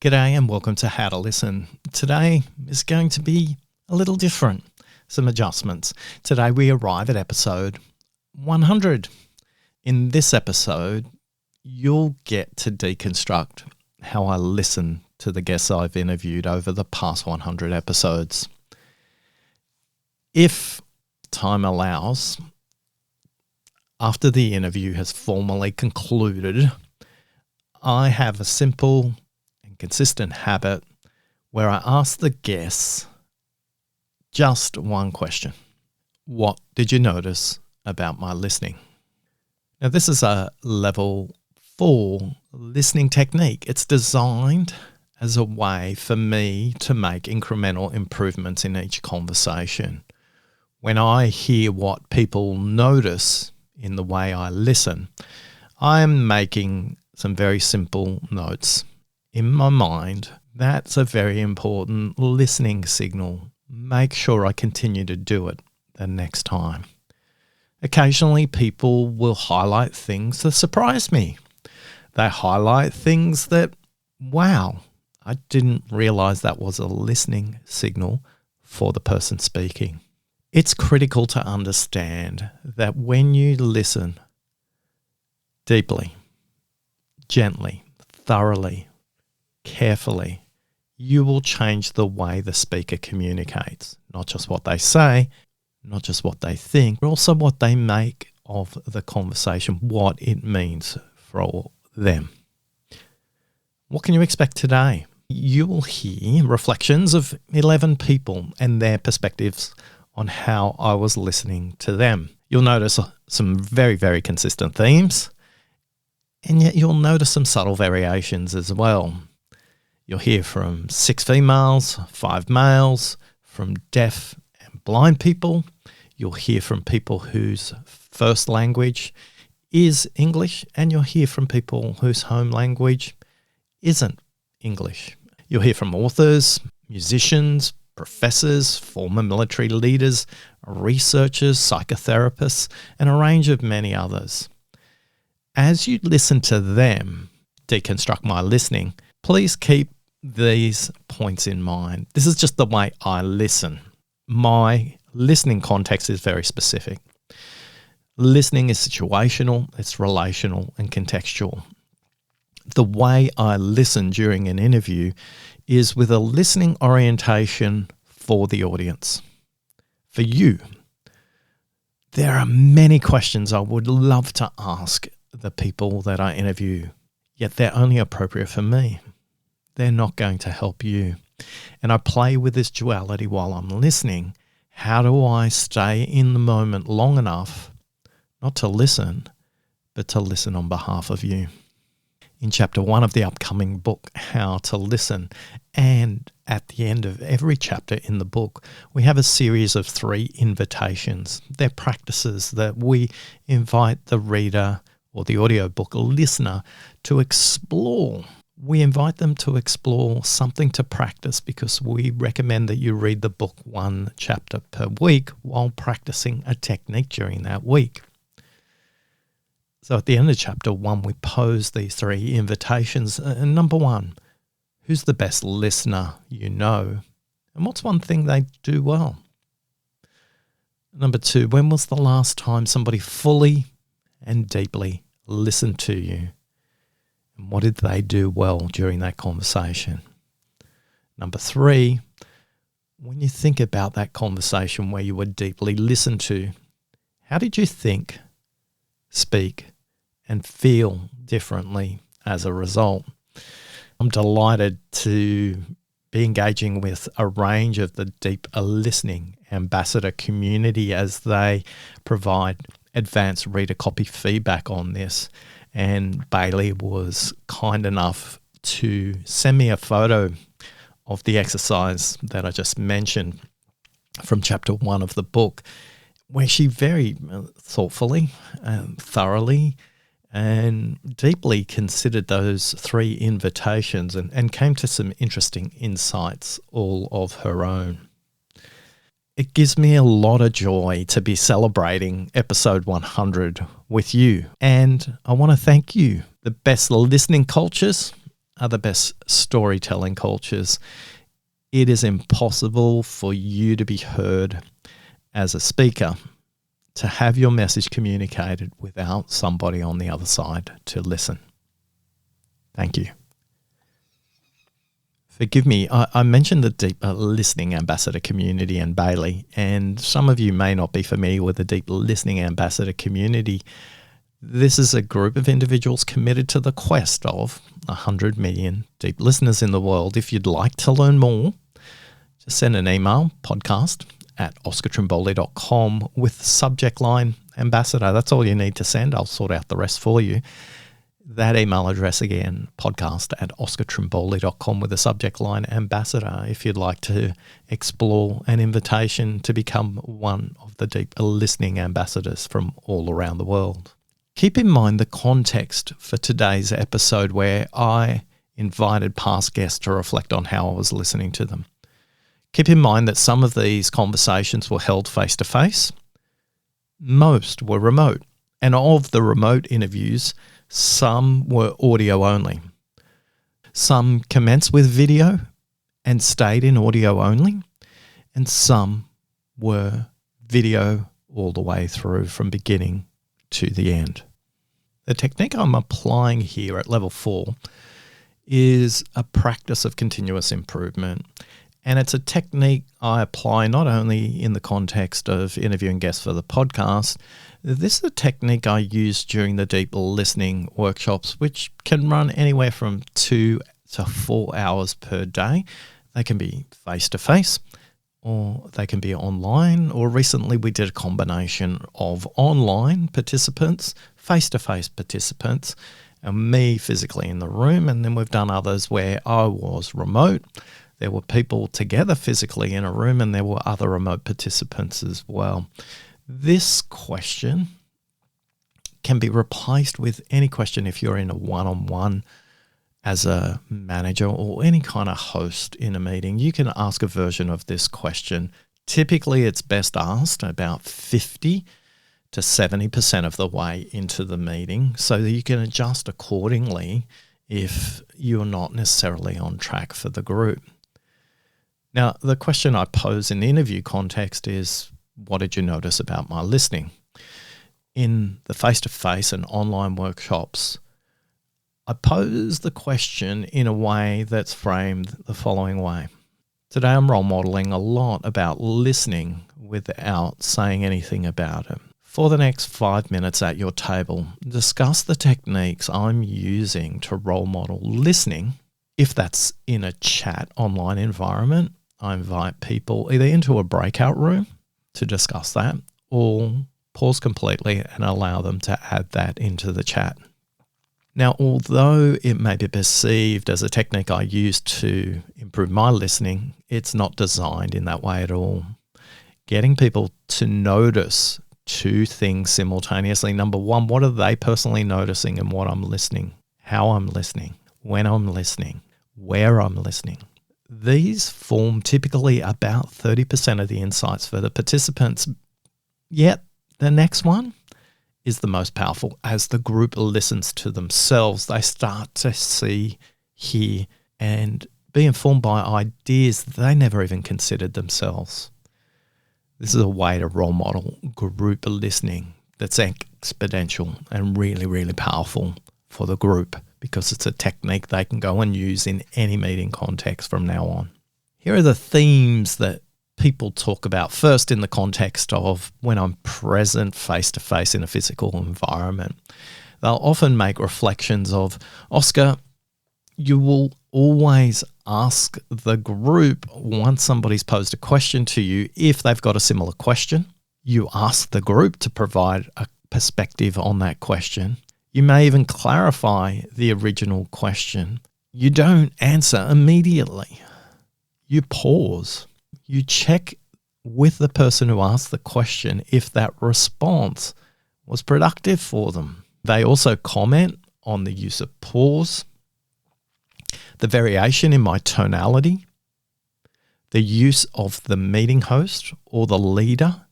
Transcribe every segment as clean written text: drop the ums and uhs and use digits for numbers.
G'day and welcome to How to Listen. Today is going to be a little different, some adjustments. Today we arrive at episode 100. In this episode, you'll get to deconstruct how I listen to the guests I've interviewed over the past 100 episodes. If time allows, after the interview has formally concluded, I have a simple consistent habit where I ask the guests just one question. What did you notice about my listening? Now, this is a level 4 listening technique. It's designed as a way for me to make incremental improvements in each conversation. When I hear what people notice in the way I listen, I am making some very simple notes in my mind. That's a very important listening signal. Make sure I continue to do it the next time. Occasionally, people will highlight things that surprise me. They highlight things that, wow, I didn't realize that was a listening signal for the person speaking. It's critical to understand that when you listen deeply, gently, thoroughly, carefully, you will change the way the speaker communicates. Not just what they say, not just what they think, but also what they make of the conversation, what it means for them. What can you expect today? You will hear reflections of 11 people and their perspectives on how I was listening to them. You'll notice some very, very consistent themes, and yet you'll notice some subtle variations as well. You'll hear from 6 females, 5 males, from deaf and blind people. You'll hear from people whose first language is English, and you'll hear from people whose home language isn't English. You'll hear from authors, musicians, professors, former military leaders, researchers, psychotherapists, and a range of many others. As you listen to them deconstruct my listening, please keep these points in mind. This is just the way I listen. My listening context is very specific. Listening is situational, it's relational and contextual. The way I listen during an interview is with a listening orientation for the audience, for you. There are many questions I would love to ask the people that I interview, yet they're only appropriate for me. They're not going to help you. And I play with this duality while I'm listening. How do I stay in the moment long enough, not to listen, but to listen on behalf of you? In chapter 1 of the upcoming book, How to Listen, and at the end of every chapter in the book, we have a series of 3 invitations. They're practices that we invite the reader or the audiobook listener to explore. We invite them to explore something to practice because we recommend that you read the book 1 chapter per week while practicing a technique during that week. So at the end of chapter 1, we pose these 3 invitations. Number 1, who's the best listener you know? And what's one thing they do well? Number 2, when was the last time somebody fully and deeply listened to you? And what did they do well during that conversation? Number 3, when you think about that conversation where you were deeply listened to, how did you think, speak, and feel differently as a result? I'm delighted to be engaging with a range of the deep listening ambassador community as they provide advanced reader copy feedback on this. And Bailey was kind enough to send me a photo of the exercise that I just mentioned from chapter 1 of the book, where she very thoughtfully, thoroughly, and deeply considered those 3 invitations and came to some interesting insights all of her own. It gives me a lot of joy to be celebrating episode 100 with you. And I want to thank you. The best listening cultures are the best storytelling cultures. It is impossible for you to be heard as a speaker, to have your message communicated without somebody on the other side to listen. Thank you. Forgive me, I mentioned the Deep Listening Ambassador community and Bailey, and some of you may not be familiar with the Deep Listening Ambassador community. This is a group of individuals committed to the quest of 100 million deep listeners in the world. If you'd like to learn more, just send an email, podcast@oscartrimboli.com with the subject line ambassador. That's all you need to send. I'll sort out the rest for you. That email address again, podcast@oscartrimboli.com with the subject line ambassador, if you'd like to explore an invitation to become one of the deep listening ambassadors from all around the world. Keep in mind the context for today's episode, where I invited past guests to reflect on how I was listening to them. Keep in mind that some of these conversations were held face-to-face. Most were remote. And of the remote interviews, some were audio only. Some commenced with video and stayed in audio only. And some were video all the way through from beginning to the end. The technique I'm applying here at level 4 is a practice of continuous improvement. And it's a technique I apply not only in the context of interviewing guests for the podcast. This is a technique I use during the deep listening workshops, which can run anywhere from 2 to 4 hours per day. They can be face-to-face, or they can be online, or recently we did a combination of online participants, face-to-face participants, and me physically in the room. And then we've done others where I was remote. There were people together physically in a room, and there were other remote participants as well. This question can be replaced with any question if you're in a one-on-one as a manager or any kind of host in a meeting. You can ask a version of this question. Typically, it's best asked about 50 to 70% of the way into the meeting, so that you can adjust accordingly if you're not necessarily on track for the group. Now, the question I pose in the interview context is, what did you notice about my listening? In the face-to-face and online workshops, I pose the question in a way that's framed the following way. Today I'm role modeling a lot about listening without saying anything about it. For the next 5 minutes at your table, discuss the techniques I'm using to role model listening. If that's in a chat online environment, I invite people either into a breakout room to discuss that, or pause completely and allow them to add that into the chat. Now, although it may be perceived as a technique I use to improve my listening, it's not designed in that way at all. Getting people to notice 2 things simultaneously. Number 1, what are they personally noticing in what I'm listening, how I'm listening, when I'm listening, where I'm listening. These form typically about 30% of the insights for the participants. Yet the next one is the most powerful. As the group listens to themselves, they start to see, hear, and be informed by ideas they never even considered themselves. This is a way to role model group listening that's exponential and really, really powerful for the group, because it's a technique they can go and use in any meeting context from now on. Here are the themes that people talk about. First, in the context of when I'm present face-to-face in a physical environment, they'll often make reflections of, Oscar, you will always ask the group, once somebody's posed a question to you, if they've got a similar question, you ask the group to provide a perspective on that question. You may even clarify the original question. You don't answer immediately. You pause. You check with the person who asked the question if that response was productive for them. They also comment on the use of pause, the variation in my tonality, the use of the meeting host or the leader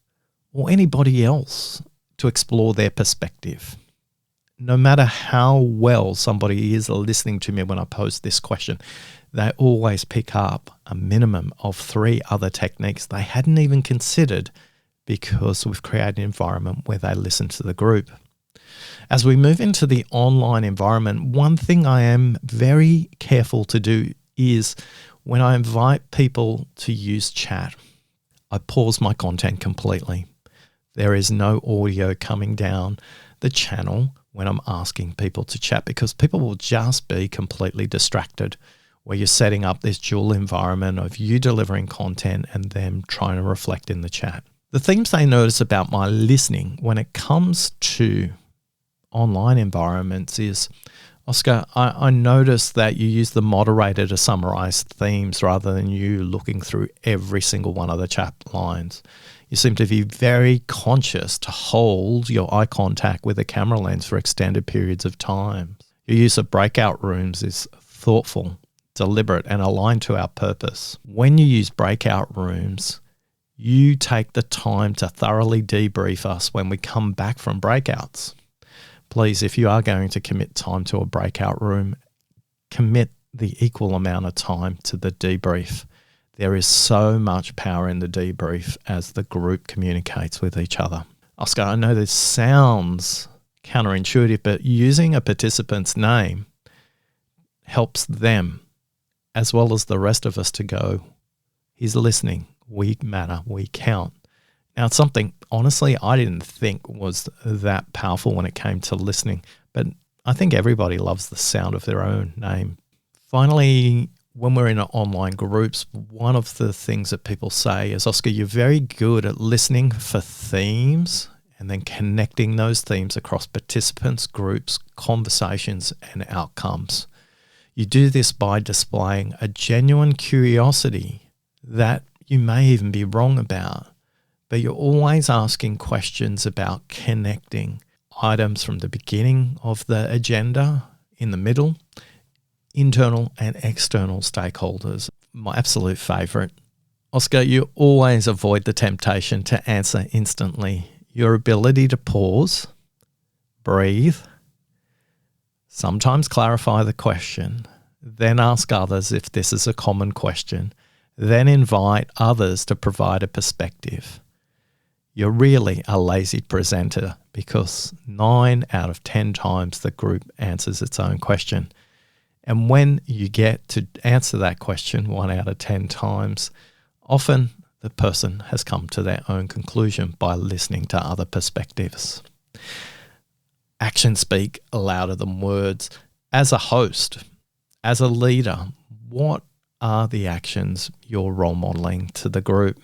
or anybody else to explore their perspective. No matter how well somebody is listening to me when I pose this question, they always pick up a minimum of 3 other techniques they hadn't even considered because we've created an environment where they listen to the group. As we move into the online environment, one thing I am very careful to do is when I invite people to use chat, I pause my content completely. There is no audio coming down the channel when I'm asking people to chat because people will just be completely distracted where you're setting up this dual environment of you delivering content and them trying to reflect in the chat. The themes they notice about my listening when it comes to online environments is, Oscar, I noticed that you use the moderator to summarize themes rather than you looking through every single one of the chat lines. You seem to be very conscious to hold your eye contact with the camera lens for extended periods of time. Your use of breakout rooms is thoughtful, deliberate, and aligned to our purpose. When you use breakout rooms, you take the time to thoroughly debrief us when we come back from breakouts. Please, if you are going to commit time to a breakout room, commit the equal amount of time to the debrief. There is so much power in the debrief as the group communicates with each other. Oscar, I know this sounds counterintuitive, but using a participant's name helps them as well as the rest of us to go, he's listening, we matter, we count. Now, it's something, honestly, I didn't think was that powerful when it came to listening, but I think everybody loves the sound of their own name. Finally, when we're in online groups, one of the things that people say is, Oscar, you're very good at listening for themes and then connecting those themes across participants, groups, conversations, and outcomes. You do this by displaying a genuine curiosity that you may even be wrong about, but you're always asking questions about connecting items from the beginning of the agenda, in the middle, internal and external stakeholders. My absolute favorite. Oscar, you always avoid the temptation to answer instantly. Your ability to pause, breathe, sometimes clarify the question, then ask others if this is a common question, then invite others to provide a perspective. You're really a lazy presenter because 9 out of 10 times the group answers its own question. And when you get to answer that question 1 out of 10 times, often the person has come to their own conclusion by listening to other perspectives. Actions speak louder than words. As a host, as a leader, what are the actions you're role modeling to the group?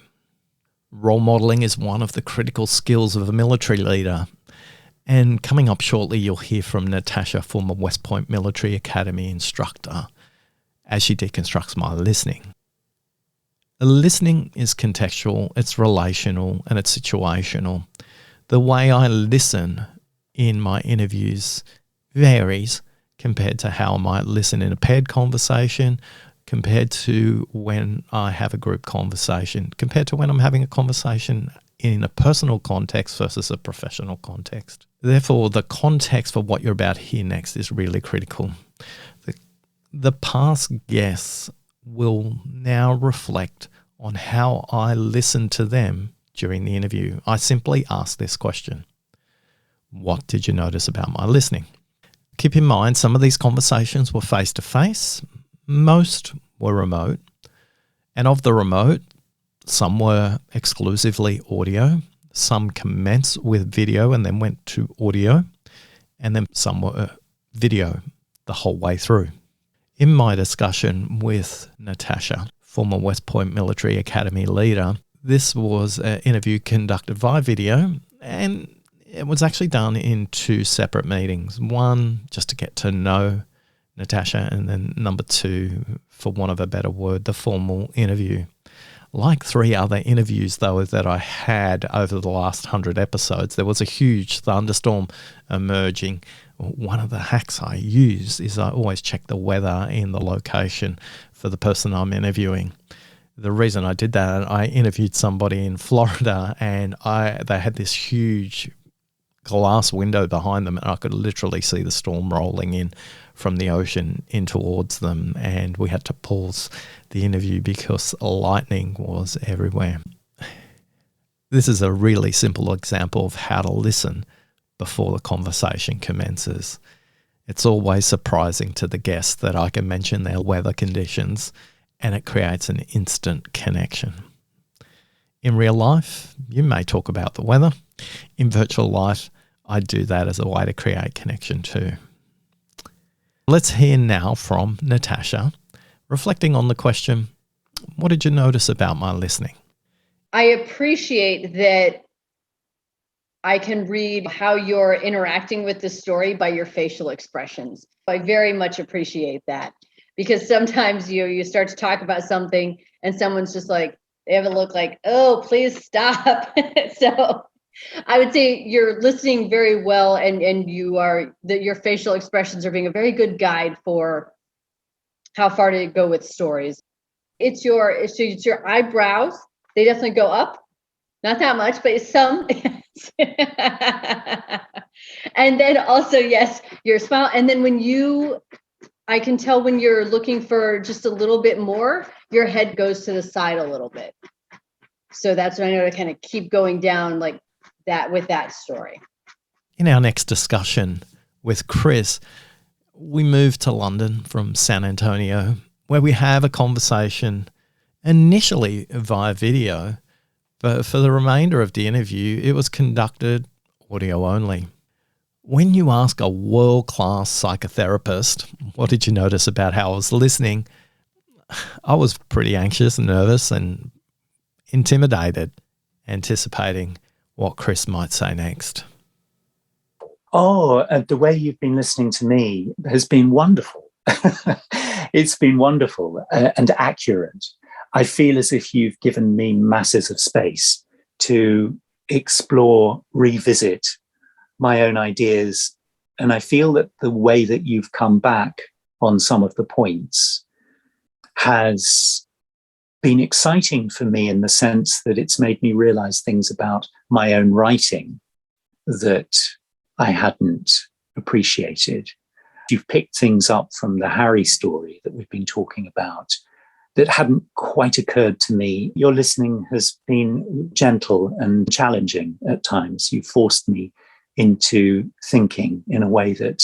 Role modeling is one of the critical skills of a military leader. And coming up shortly, you'll hear from Natasha, former West Point Military Academy instructor, as she deconstructs my listening. Listening is contextual, it's relational, and it's situational. The way I listen in my interviews varies compared to how I might listen in a paired conversation, compared to when I have a group conversation, compared to when I'm having a conversation in a personal context versus a professional context. Therefore, the context for what you're about to hear next is really critical. The past guests will now reflect on how I listened to them during the interview. I simply asked this question: what did you notice about my listening? Keep in mind, some of these conversations were face-to-face. Most were remote. And of the remote, some were exclusively audio. Some commenced with video and then went to audio. And then some were video the whole way through. In my discussion with Natasha, former West Point Military Academy leader, this was an interview conducted via video, and it was actually done in 2 separate meetings. One, just to get to know Natasha, and then number 2, for want of a better word, the formal interview. Like 3 other interviews, though, that I had over the last 100 episodes, there was a huge thunderstorm emerging. One of the hacks I use is I always check the weather in the location for the person I'm interviewing. The reason I did that, I interviewed somebody in Florida, and they had this huge glass window behind them, and I could literally see the storm rolling in from the ocean in towards them, and we had to pause the interview because lightning was everywhere. This is a really simple example of how to listen before the conversation commences. It's always surprising to the guest that I can mention their weather conditions, and it creates an instant connection. In real life, you may talk about the weather. In virtual life, I do that as a way to create connection too. Let's hear now from Natasha, reflecting on the question, what did you notice about my listening? I appreciate that I can read how you're interacting with the story by your facial expressions. I very much appreciate that, because sometimes you start to talk about something and someone's just like, they have a look like, oh, please stop. So I would say you're listening very well, and your facial expressions are being a very good guide for how far to go with stories. It's your eyebrows. They definitely go up. Not that much, but some. And then also, yes, your smile. And then I can tell when you're looking for just a little bit more, your head goes to the side a little bit. So that's when I know to kind of keep going down like that with that story. In our next discussion with Chris, we move to London from San Antonio, where we have a conversation initially via video, but for the remainder of the interview, it was conducted audio only. When you ask a world-class psychotherapist, what did you notice about how I was listening? I was pretty anxious and nervous and intimidated, anticipating what Chris might say next. The way you've been listening to me has been wonderful. It's been wonderful and accurate. I feel as if you've given me masses of space to explore, revisit my own ideas. And I feel that the way that you've come back on some of the points has been exciting for me, in the sense that it's made me realize things about my own writing that I hadn't appreciated. You've picked things up from the Harry story that we've been talking about that hadn't quite occurred to me. Your listening has been gentle and challenging at times. You forced me into thinking in a way that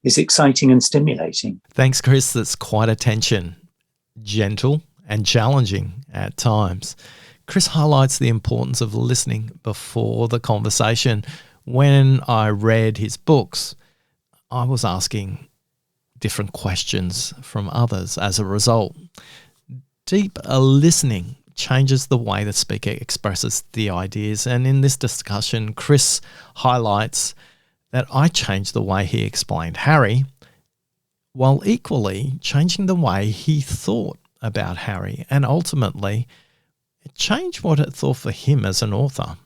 is exciting and stimulating. Thanks, Chris. That's quite a tension. Gentle and challenging at times. Chris highlights the importance of listening before the conversation. When I read his books, I was asking different questions from others as a result. Deep listening changes the way the speaker expresses the ideas. And in this discussion, Chris highlights that I changed the way he explained Harry, while equally changing the way he thought about Harry. And ultimately, it changed what it thought for him as an author.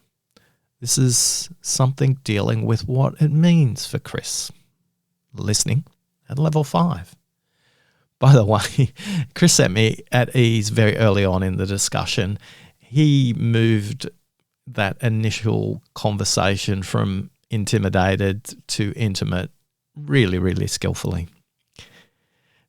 This is something dealing with what it means for Chris. Listening at level 5. By the way, Chris set me at ease very early on in the discussion. He moved that initial conversation from intimidated to intimate really, really skillfully.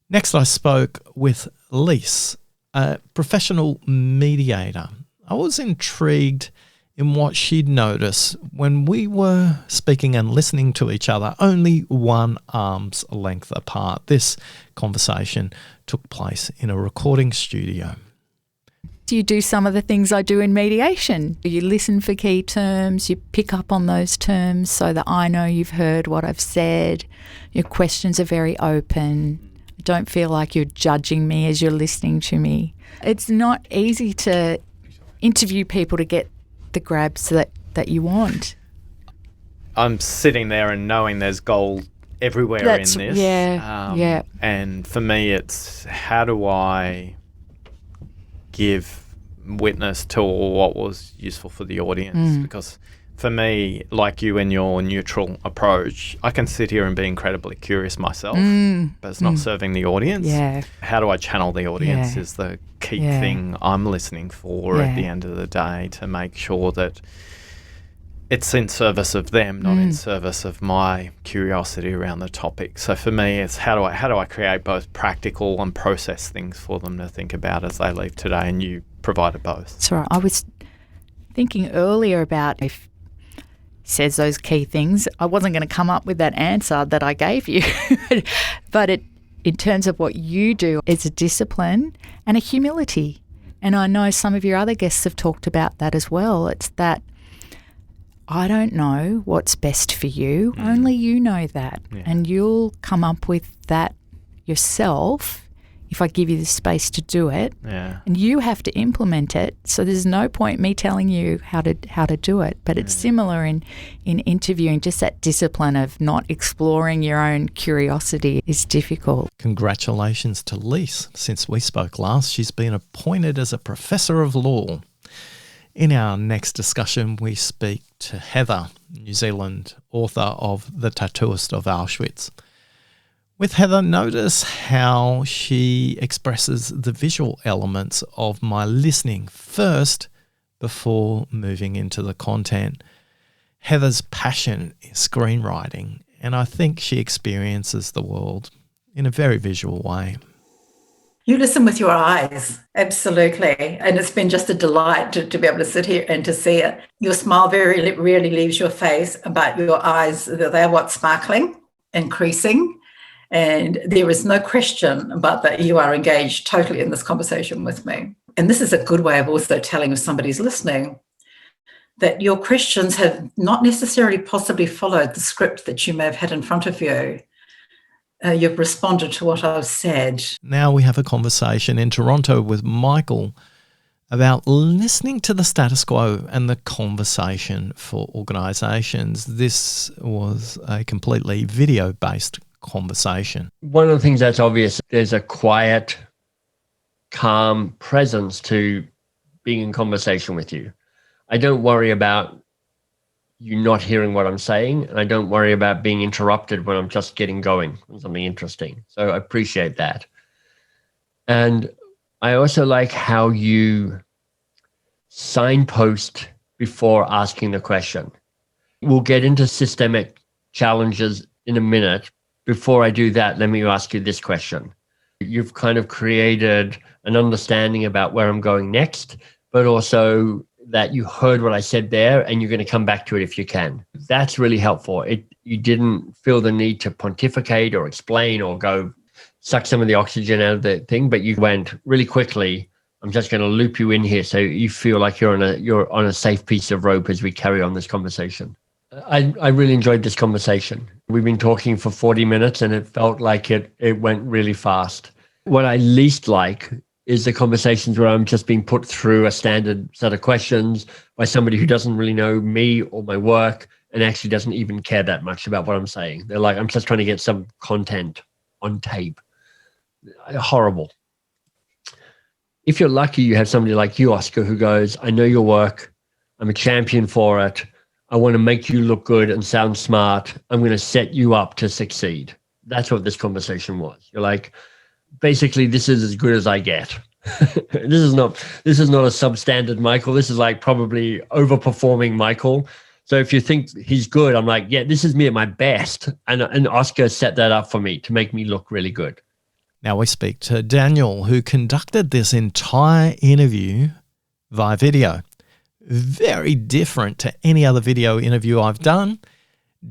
Next, I spoke with Lise, a professional mediator. I was intrigued in what she'd noticed when we were speaking and listening to each other only one arm's length apart. This conversation took place in a recording studio. You do some of the things I do in mediation. You listen for key terms, you pick up on those terms so that I know you've heard what I've said. Your questions are very open. Don't feel like you're judging me as you're listening to me. It's not easy to interview people to get the grabs that you want. I'm sitting there and knowing there's gold everywhere in this. Yeah. And for me, it's how do I give witness to what was useful for the audience? Because For me, like you and your neutral approach, I can sit here and be incredibly curious myself, but it's not serving the audience. Yeah. How do I channel the audience Yeah. is the key thing I'm listening for at the end of the day, to make sure that it's in service of them, not in service of my curiosity around the topic. So for me, it's how do I create both practical and process things for them to think about as they leave today, and you provided both. That's right. I was thinking earlier about if says those key things. I wasn't going to come up with that answer that I gave you, but in terms of what you do, it's a discipline and a humility. And I know some of your other guests have talked about that as well. It's that I don't know what's best for you. Only you know that. Yeah. And you'll come up with that yourself if I give you the space to do it. Yeah. And you have to implement it. So there's no point me telling you how to do it. But it's similar in interviewing. Just that discipline of not exploring your own curiosity is difficult. Congratulations to Lise. Since we spoke last, she's been appointed as a Professor of Law. In our next discussion, we speak to Heather, New Zealand author of The Tattooist of Auschwitz. With Heather, notice how she expresses the visual elements of my listening first before moving into the content. Heather's passion is screenwriting, and I think she experiences the world in a very visual way. You listen with your eyes, absolutely. And it's been just a delight to be able to sit here and to see it. Your smile very rarely leaves your face, but your eyes, they're what's sparkling, increasing. And there is no question but that you are engaged totally in this conversation with me. And this is a good way of also telling if somebody's listening that your questions have not necessarily possibly followed the script that you may have had in front of you. You've responded to what I've said. Now we have a conversation in Toronto with Michael about listening to the status quo and the conversation for organisations. This was a completely video-based conversation. One of the things that's obvious, there's a quiet, calm presence to being in conversation with you. I don't worry about you not hearing what I'm saying, and I don't worry about being interrupted when I'm just getting going on something interesting. So I appreciate that. And I also like how you signpost before asking the question. We'll get into systemic challenges in a minute. Before I do that, let me ask you this question. You've kind of created an understanding about where I'm going next, but also that you heard what I said there and you're going to come back to it if you can. That's really helpful. You didn't feel the need to pontificate or explain or go suck some of the oxygen out of the thing, but you went really quickly. I'm just going to loop you in here so you feel like you're on a safe piece of rope as we carry on this conversation. I really enjoyed this conversation. We've been talking for 40 minutes and it felt like it went really fast. What I least like is the conversations where I'm just being put through a standard set of questions by somebody who doesn't really know me or my work and actually doesn't even care that much about what I'm saying. They're like, I'm just trying to get some content on tape. Horrible. If you're lucky, you have somebody like you, Oscar, who goes, I know your work. I'm a champion for it. I want to make you look good and sound smart. I'm going to set you up to succeed. That's what this conversation was. You're like, basically, this is as good as I get. This is not a substandard Michael. This is like probably overperforming Michael. So if you think he's good, I'm like, yeah, this is me at my best. And Oscar set that up for me to make me look really good. Now we speak to Daniel, who conducted this entire interview via video. Very different to any other video interview I've done.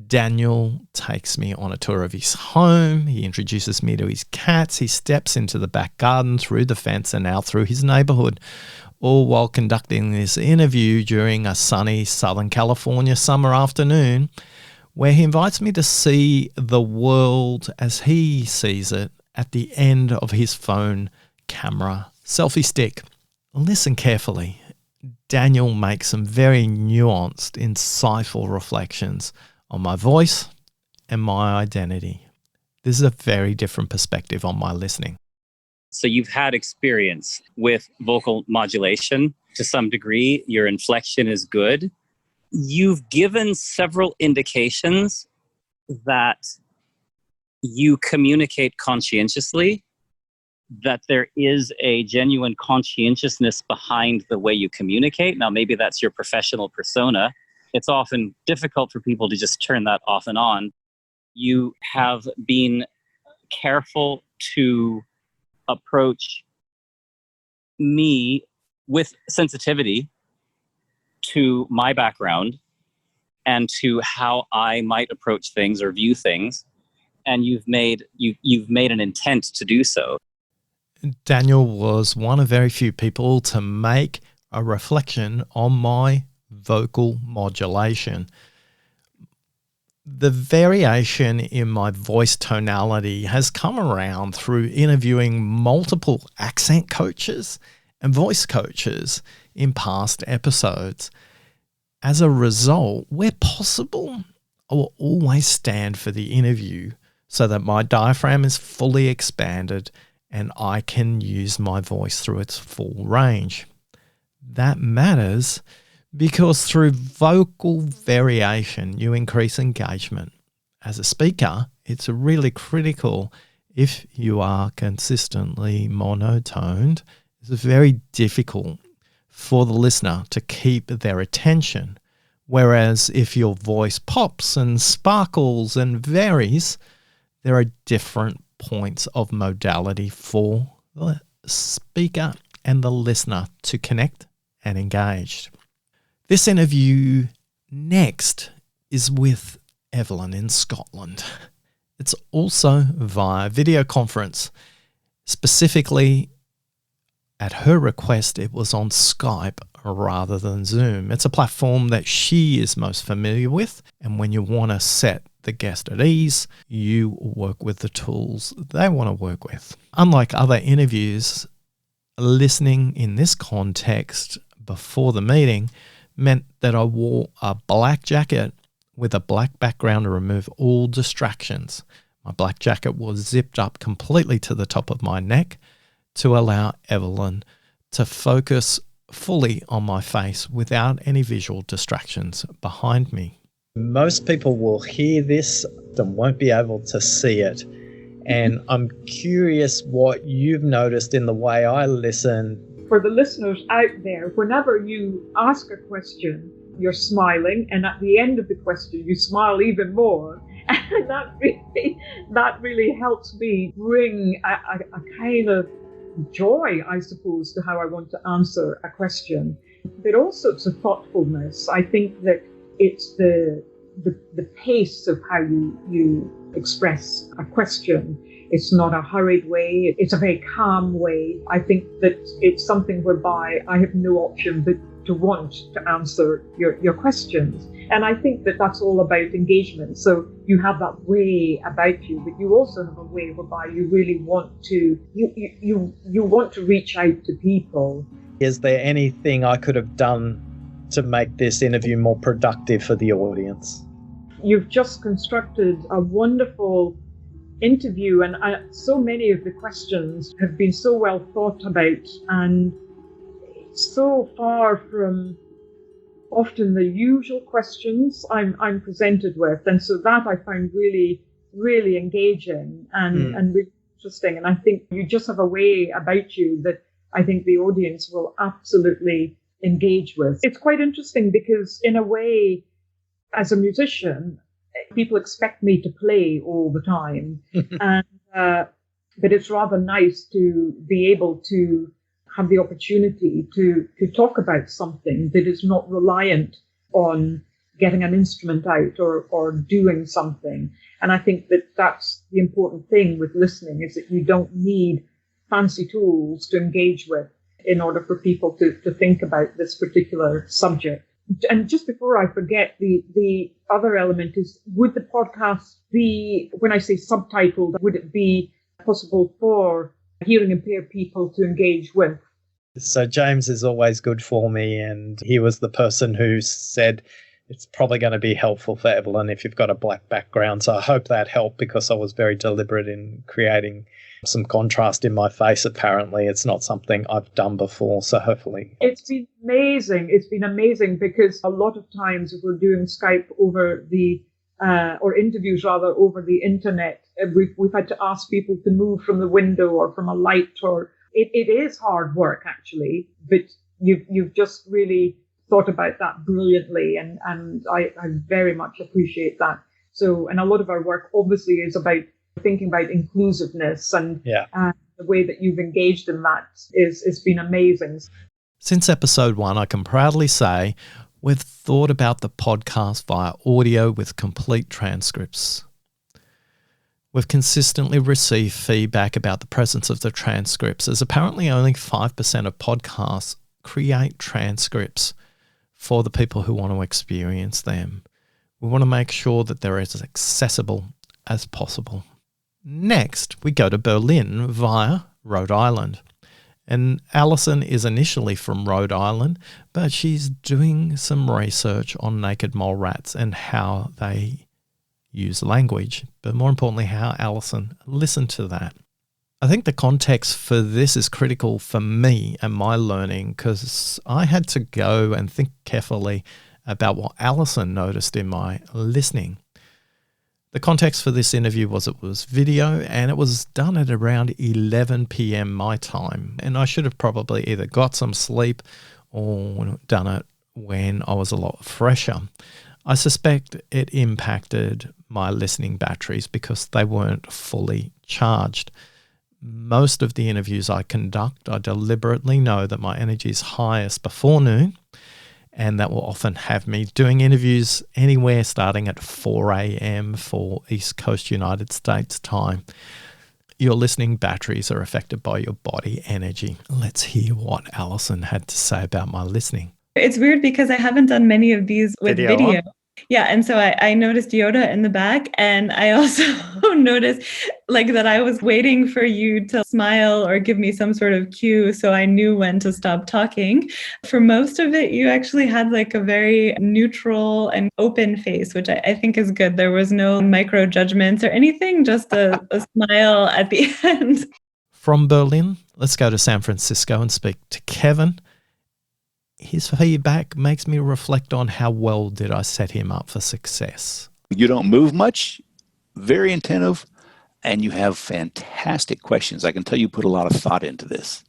Daniel takes me on a tour of his home. He introduces me to his cats. He steps into the back garden through the fence and out through his neighborhood, all while conducting this interview during a sunny Southern California summer afternoon, where he invites me to see the world as he sees it at the end of his phone camera selfie stick. Listen carefully. Daniel makes some very nuanced, insightful reflections on my voice and my identity. This is a very different perspective on my listening. So you've had experience with vocal modulation to some degree. Your inflection is good. you've given several indications that you communicate conscientiously, that there is a genuine conscientiousness behind the way you communicate. Now, maybe that's your professional persona. It's often difficult for people to just turn that off and on. You have been careful to approach me with sensitivity to my background and to how I might approach things or view things. And you've made an intent to do so. Daniel was one of very few people to make a reflection on my vocal modulation. The variation in my voice tonality has come around through interviewing multiple accent coaches and voice coaches in past episodes. As a result, where possible, I will always stand for the interview so that my diaphragm is fully expanded and I can use my voice through its full range. That matters because through vocal variation, you increase engagement. As a speaker, it's really critical. If you are consistently monotoned, it's very difficult for the listener to keep their attention. Whereas if your voice pops and sparkles and varies, there are different points of modality for the speaker and the listener to connect and engage. This interview next is with Evelyn in Scotland. It's also via video conference. Specifically, at her request, it was on Skype rather than Zoom. It's a platform that she is most familiar with, and when you want to set the guest at ease, you work with the tools they want to work with. Unlike other interviews, listening in this context before the meeting meant that I wore a black jacket with a black background to remove all distractions. My black jacket was zipped up completely to the top of my neck to allow Evelyn to focus fully on my face without any visual distractions behind me. Most people will hear this and won't be able to see it. And I'm curious what you've noticed in the way I listen. For the listeners out there, whenever you ask a question, you're smiling, and at the end of the question, you smile even more. And that really helps me bring a kind of joy, I suppose, to how I want to answer a question. But also it's a thoughtfulness. I think that it's the pace of how you express a question. It's not a hurried way. It's a very calm way. I think that it's something whereby I have no option but to want to answer your questions. And I think that that's all about engagement. So you have that way about you, but you also have a way whereby you really want to, you want to reach out to people. Is there anything I could have done to make this interview more productive for the audience? You've just constructed a wonderful interview, and so many of the questions have been so well thought about and so far from often the usual questions I'm presented with. And so that I find really, really engaging and really interesting. And I think you just have a way about you that I think the audience will absolutely engage with. It's quite interesting because in a way, as a musician, people expect me to play all the time. But it's rather nice to be able to have the opportunity to talk about something that is not reliant on getting an instrument out or doing something. And I think that that's the important thing with listening, is that you don't need fancy tools to engage with in order for people to think about this particular subject. And just before I forget, the other element is, would the podcast be, when I say subtitled, would it be possible for hearing impaired people to engage with? So James is always good for me, and he was the person who said, it's probably going to be helpful for Evelyn if you've got a black background. So I hope that helped, because I was very deliberate in creating some contrast in my face. Apparently, it's not something I've done before. So hopefully. It's been amazing. It's been amazing because a lot of times if we're doing Skype over the or interviews rather over the internet, we've had to ask people to move from the window or from a light, or it is hard work actually, but you've just really thought about that brilliantly, and I very much appreciate that. So, and a lot of our work obviously is about thinking about inclusiveness, and the way that you've engaged in that is been amazing. Since episode 1, I can proudly say we've thought about the podcast via audio with complete transcripts. We've consistently received feedback about the presence of the transcripts, as apparently only 5% of podcasts create transcripts for the people who want to experience them. We want to make sure that they're as accessible as possible. Next, we go to Berlin via Rhode Island. And Alison is initially from Rhode Island, but she's doing some research on naked mole rats and how they use language, but more importantly, how Alison listened to that. I think the context for this is critical for me and my learning, because I had to go and think carefully about what Alison noticed in my listening. The context for this interview was it was video, and it was done at around 11 p.m. my time. And I should have probably either got some sleep or done it when I was a lot fresher. I suspect it impacted my listening batteries because they weren't fully charged. Most of the interviews I conduct, I deliberately know that my energy is highest before noon, and that will often have me doing interviews anywhere starting at 4 a.m. for East Coast United States time. Your listening batteries are affected by your body energy. Let's hear what Alison had to say about my listening. It's weird because I haven't done many of these with video. Yeah, and so I noticed Yoda in the back, and I also noticed like that I was waiting for you to smile or give me some sort of cue so I knew when to stop talking. For most of it, you actually had like a very neutral and open face, which I think is good. There was no micro judgments or anything, just a smile at the end. From Berlin, let's go to San Francisco and speak to Kevin. His feedback makes me reflect on how well did I set him up for success. You don't move much, very attentive, and you have fantastic questions. I can tell you put a lot of thought into this.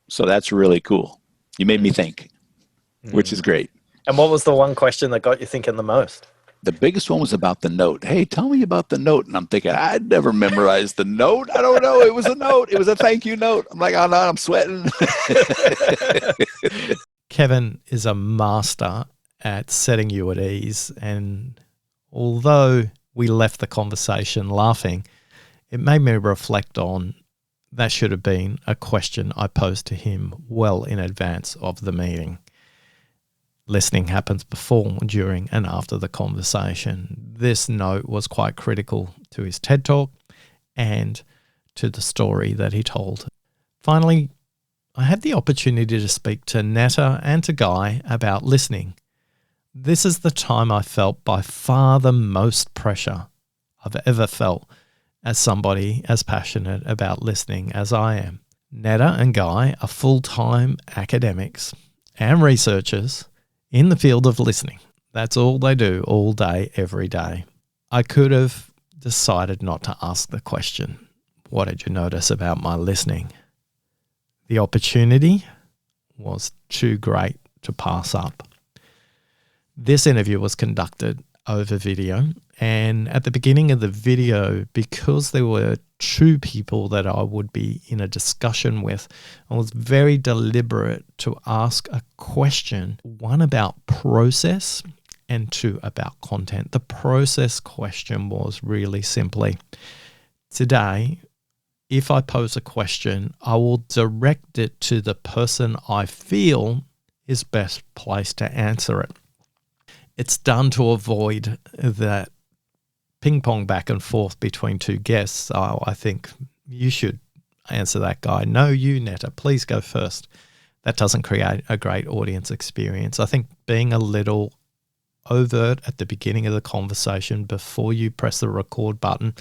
So that's really cool. You made me think, which is great. And what was the one question that got you thinking the most? The biggest one was about the note. Hey, tell me about the note. And I'm thinking, I'd never memorized the note. I don't know. It was a note. It was a thank you note. I'm like, oh no, I'm sweating. Kevin is a master at setting you at ease, and although we left the conversation laughing, it made me reflect on that should have been a question I posed to him well in advance of the meeting. Listening happens before, during, and after the conversation. This note was quite critical to his TED Talk and to the story that he told. Finally, I had the opportunity to speak to Netta and to Guy about listening. This is the time I felt by far the most pressure I've ever felt as somebody as passionate about listening as I am. Netta and Guy are full-time academics and researchers in the field of listening. That's all they do all day, every day. I could have decided not to ask the question, what did you notice about my listening? The opportunity was too great to pass up. This interview was conducted over video, and at the beginning of the video, because there were two people that I would be in a discussion with, I was very deliberate to ask a question, one about process and two about content. The process question was really simply, today, if I pose a question, I will direct it to the person I feel is best placed to answer it. It's done to avoid that ping pong back and forth between two guests. Oh, I think you should answer that, Guy. No, you, Netta, please go first. That doesn't create a great audience experience. I think being a little overt at the beginning of the conversation before you press the record button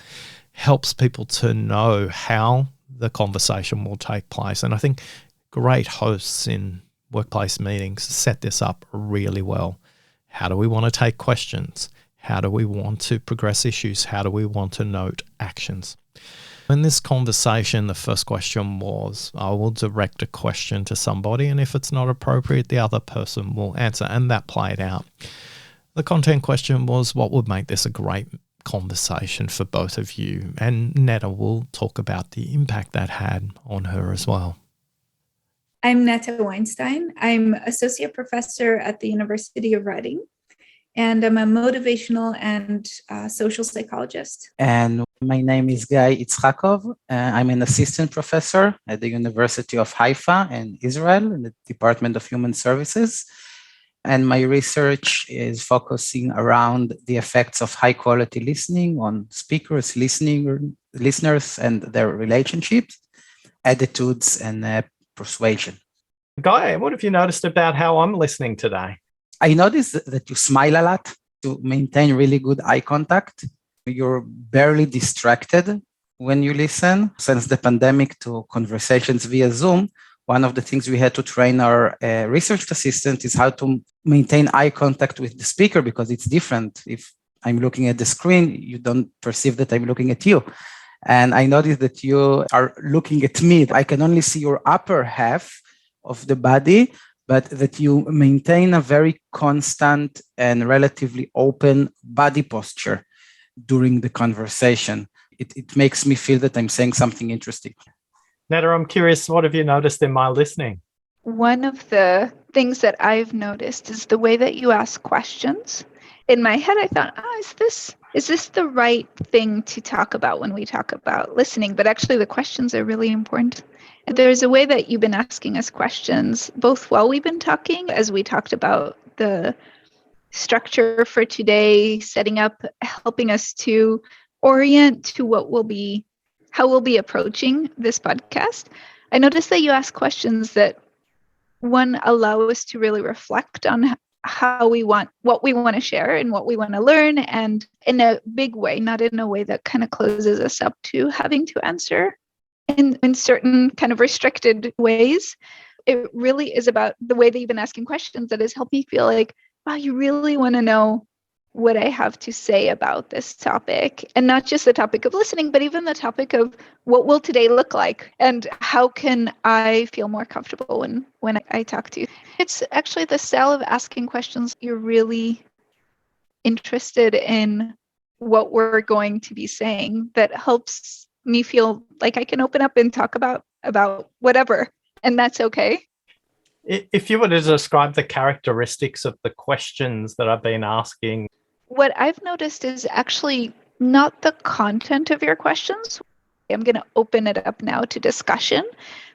helps people to know how the conversation will take place. And I think great hosts in workplace meetings set this up really well. How do we want to take questions? How do we want to progress issues? How do we want to note actions? In this conversation, the first question was, I will direct a question to somebody, and if it's not appropriate, the other person will answer, and that played out. The content question was, what would make this a great conversation for both of you? And Netta will talk about the impact that had on her as well. I'm Netta Weinstein. I'm associate professor at the University of Reading, and I'm a motivational and social psychologist. And my name is Guy Itzchakov. I'm an assistant professor at the University of Haifa in Israel in the Department of Human Services. And my research is focusing around the effects of high quality listening on speakers, listeners and their relationships, attitudes, and persuasion. Guy, what have you noticed about how I'm listening today? I noticed that you smile a lot to maintain really good eye contact. You're barely distracted when you listen. Since the pandemic to conversations via Zoom, one of the things we had to train our research assistant is how to maintain eye contact with the speaker, because it's different. If I'm looking at the screen, you don't perceive that I'm looking at you. And I noticed that you are looking at me. I can only see your upper half of the body, but that you maintain a very constant and relatively open body posture during the conversation. It makes me feel that I'm saying something interesting. Netta, I'm curious, what have you noticed in my listening? One of the things that I've noticed is the way that you ask questions. In my head, I thought, is this the right thing to talk about when we talk about listening? But actually, the questions are really important. There's a way that you've been asking us questions, both while we've been talking, as we talked about the structure for today, setting up, helping us to orient to how we'll be approaching this podcast. I noticed that you ask questions that, one, allow us to really reflect on what we want to share and what we want to learn, and in a big way, not in a way that kind of closes us up to having to answer in certain kind of restricted ways. It really is about the way that you've been asking questions that has helped me feel like, wow, you really want to know what I have to say about this topic, and not just the topic of listening, but even the topic of what will today look like and how can I feel more comfortable when I talk to you. It's actually the style of asking questions. You're really interested in what we're going to be saying that helps me feel like I can open up and talk about whatever, and that's okay. If you were to describe the characteristics of the questions that I've been asking. What I've noticed is actually not the content of your questions. I'm going to open it up now to discussion,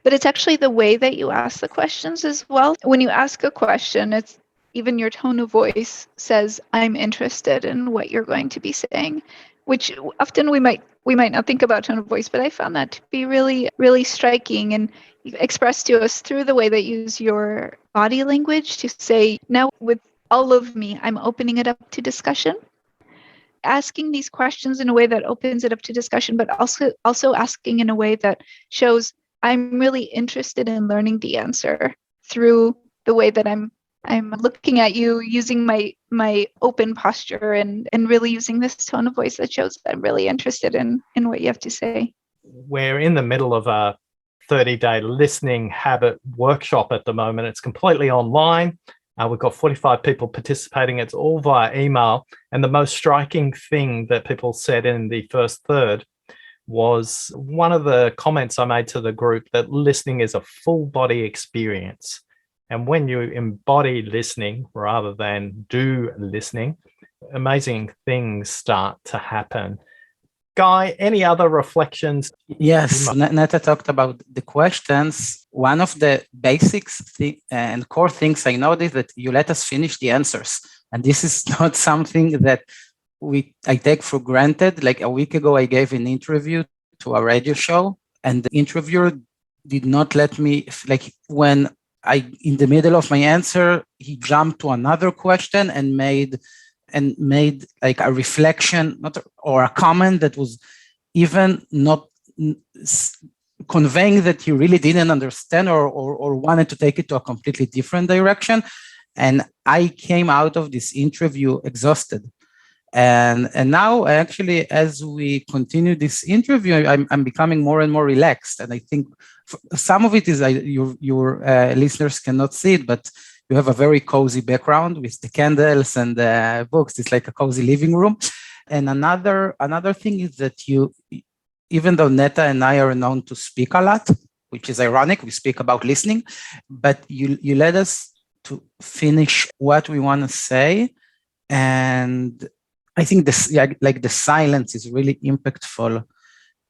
but it's actually the way that you ask the questions as well. When you ask a question, it's even your tone of voice says, I'm interested in what you're going to be saying, which often we might not think about tone of voice, but I found that to be really, really striking and expressed to us through the way that you use your body language to say, now with all of me, I'm opening it up to discussion. Asking these questions in a way that opens it up to discussion, but also asking in a way that shows I'm really interested in learning the answer through the way that I'm looking at you, using my open posture and really using this tone of voice that shows that I'm really interested in what you have to say. We're in the middle of a 30-day listening habit workshop at the moment. It's completely online. We've got 45 people participating. It's all via email. And the most striking thing that people said in the first third was one of the comments I made to the group, that listening is a full body experience. And when you embody listening rather than do listening, amazing things start to happen. Guy, any other reflections? Yes, Netta talked about the questions. One of the basics and core things I noticed that you let us finish the answers. And this is not something that I take for granted. Like a week ago, I gave an interview to a radio show, and the interviewer did not let me, like when in the middle of my answer, he jumped to another question and made like a reflection, or a comment that was even not conveying that he really didn't understand or wanted to take it to a completely different direction. And I came out of this interview exhausted. And now, actually, as we continue this interview, I'm becoming more and more relaxed. And I think some of it is your listeners cannot see it, but you have a very cozy background with the candles and the books. It's like a cozy living room. And another thing is that even though Netta and I are known to speak a lot, which is ironic, we speak about listening, but you let us to finish what we want to say. And I think the silence is really impactful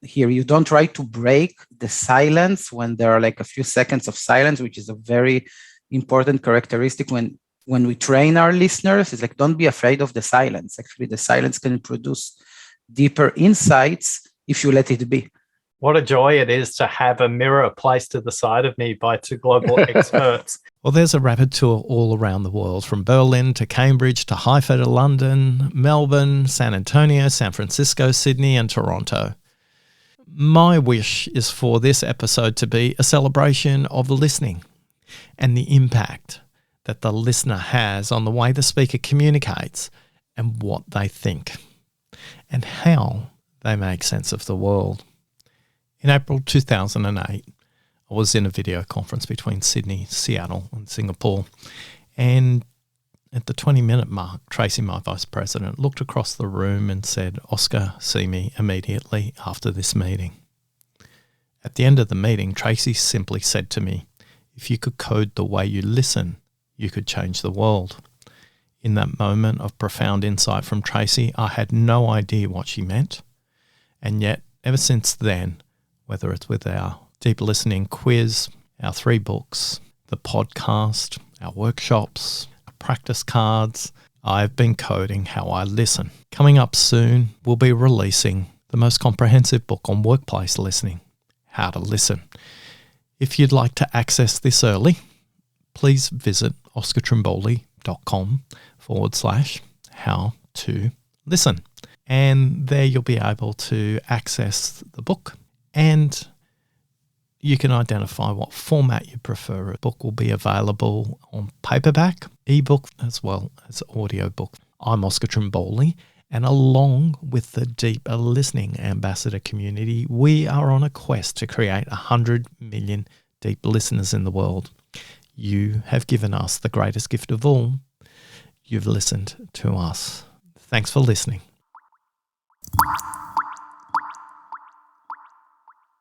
here. You don't try to break the silence when there are like a few seconds of silence, which is a very important characteristic when we train our listeners. It's like, don't be afraid of the silence. Actually, the silence can produce deeper insights if you let it be. What a joy it is to have a mirror placed to the side of me by two global experts. Well, there's a rapid tour all around the world, from Berlin to Cambridge to Haifa to London, Melbourne, San Antonio, San Francisco, Sydney and Toronto. My wish is for this episode to be a celebration of listening and the impact that the listener has on the way the speaker communicates and what they think and how they make sense of the world. In April 2008, I was in a video conference between Sydney, Seattle and Singapore, and at the 20-minute mark, Tracy, my vice president, looked across the room and said, "Oscar, see me immediately after this meeting." At the end of the meeting, Tracy simply said to me, "If you could code the way you listen, you could change the world." In that moment of profound insight from Tracy, I had no idea what she meant. And yet, ever since then, whether it's with our deep listening quiz, our 3 books, the podcast, our workshops, our practice cards, I've been coding how I listen. Coming up soon, we'll be releasing the most comprehensive book on workplace listening, How to Listen. If you'd like to access this early, please visit oscartrimboli.com/how-to-listen. And there you'll be able to access the book, and you can identify what format you prefer. A book will be available on paperback, ebook, as well as audiobook. I'm Oscar Trimboli, and along with the Deep Listening Ambassador community, we are on a quest to create 100 million deep listeners in the world. You have given us the greatest gift of all. You've listened to us. Thanks for listening.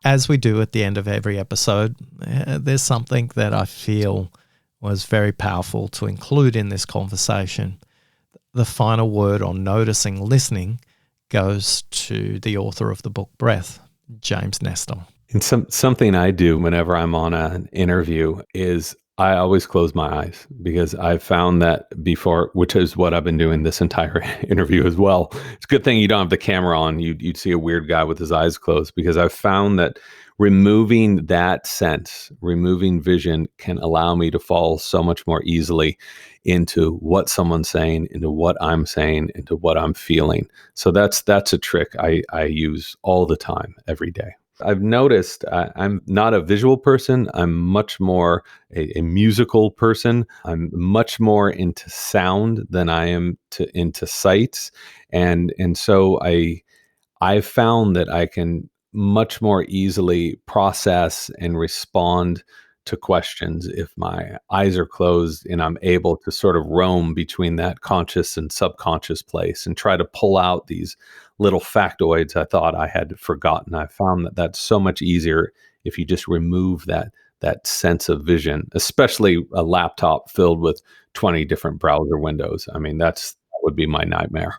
As we do at the end of every episode, there's something that I feel was very powerful to include in this conversation. The final word on noticing listening goes to the author of the book Breath, James Nestor. And something I do whenever I'm on an interview is I always close my eyes, because I've found that before, which is what I've been doing this entire interview as well. It's a good thing you don't have the camera on. You'd see a weird guy with his eyes closed, because I've found that removing that sense, removing vision, can allow me to fall so much more easily into what someone's saying, into what I'm saying, into what I'm feeling. So that's a trick I use all the time, every day. I've noticed I'm not a visual person. I'm much more a musical person. I'm much more into sound than I am into sights. And so I've found that I can much more easily process and respond to questions if my eyes are closed and I'm able to sort of roam between that conscious and subconscious place and try to pull out these little factoids I thought I had forgotten. I found that that's so much easier if you just remove that sense of vision, especially a laptop filled with 20 different browser windows. I mean, that would be my nightmare.